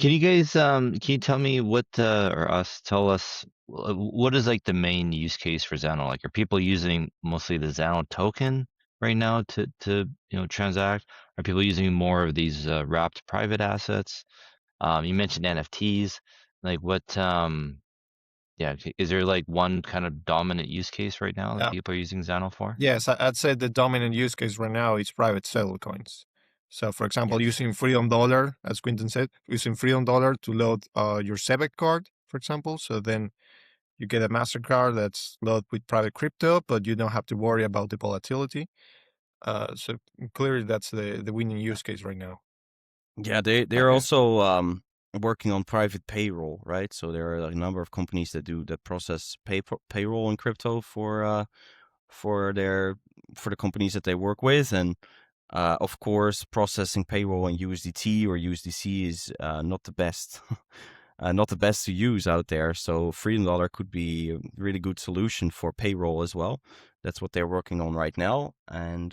Can you guys can you tell me what or us tell us what is like the main use case for Zano? Like, are people using mostly the Zano token right now to transact? Are people using more of these wrapped private assets? You mentioned NFTs. Like, what yeah, is there like one kind of dominant use case right now that Yeah. people are using Zano for? Yes, I'd say the dominant use case right now is private stablecoins. So, for example, Yes. using Freedom Dollar, as Quinton said, using Freedom Dollar to load your Sebek card, for example. So then you get a MasterCard that's loaded with private crypto, but you don't have to worry about the volatility. So clearly, that's the winning use case right now. Yeah, they're Okay. also working on private payroll, right? So there are a number of companies that process payroll in crypto for their for the companies that they work with, and of course, processing payroll in USDT or USDC is not the best, not the best to use out there. So Freedom Dollar could be a really good solution for payroll as well. That's what they're working on right now, and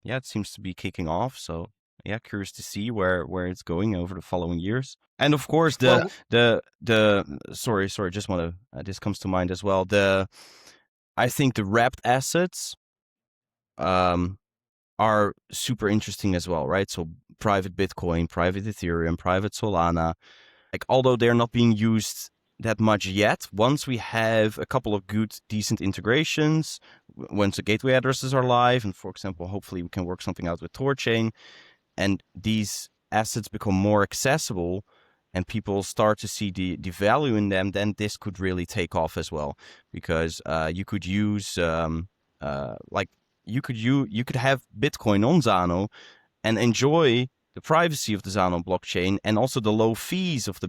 yeah, it seems to be kicking off. So yeah, curious to see where it's going over the following years. And of course, Well, the sorry, just want to this comes to mind as well. I think the wrapped assets um are super interesting as well, right? So private Bitcoin, private Ethereum, private Solana, like although they're not being used that much yet, once we have a couple of good, decent integrations, once the gateway addresses are live, and for example, hopefully we can work something out with THORChain, and these assets become more accessible and people start to see the value in them, then this could really take off as well, because you could use like you could have Bitcoin on Zano and enjoy the privacy of the Zano blockchain and also the low fees of the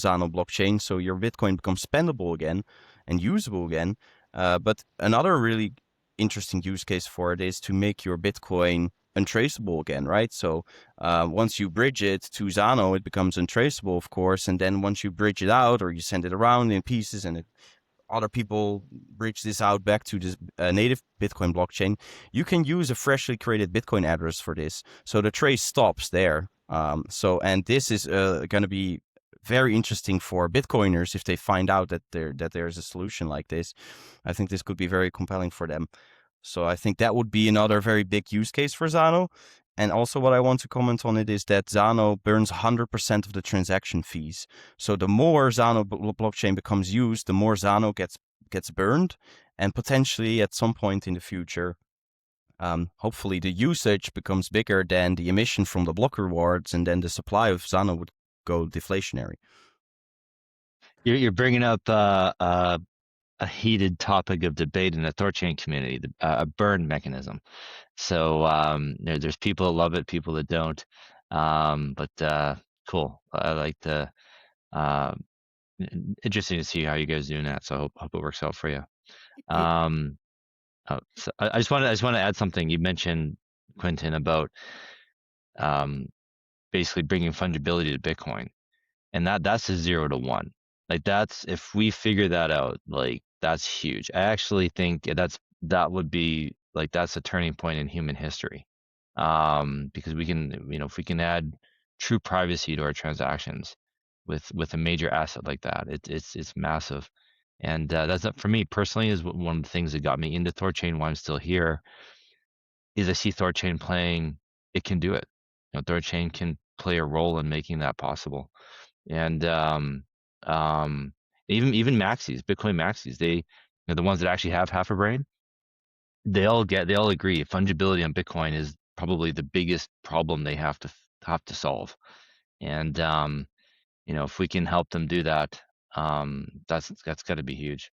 Zano blockchain, so your Bitcoin becomes spendable again and usable again. But another really interesting use case for it is to make your Bitcoin untraceable again, right? So once you bridge it to Zano, it becomes untraceable, of course, and then once you bridge it out or you send it around in pieces and other people bridge this out back to this native Bitcoin blockchain, you can use a freshly created Bitcoin address for this. So the trace stops there. And this is going to be very interesting for Bitcoiners if they find out that there's a solution like this. I think this could be very compelling for them. So I think that would be another very big use case for Zano. And also what I want to comment on it is that Zano burns 100% of the transaction fees. So the more Zano blockchain becomes used, the more Zano gets burned. And potentially at some point in the future, hopefully the usage becomes bigger than the emission from the block rewards, and then the supply of Zano would go deflationary. You're bringing up a heated topic of debate in the THORChain community, a burn mechanism. So there's people that love it, people that don't. But cool. I like the uh, interesting to see how you guys doing that. So hope it works out for you. Um, so I just want to add something. You mentioned, Quentin, about um, basically bringing fungibility to Bitcoin, and that's a 0 to 1. Like, that's, if we figure that out, like, that's huge. I actually think that would be like, that's a turning point in human history, because we can, if we can add true privacy to our transactions with a major asset like that, it's massive. And that's, for me personally, is one of the things that got me into THORChain, why I'm still here, is I see THORChain playing, it can do it. THORChain can play a role in making that possible. And um, even maxis, Bitcoin maxis, the ones that actually have half a brain, they all agree fungibility on Bitcoin is probably the biggest problem they have to solve. And if we can help them do that, that's got to be huge.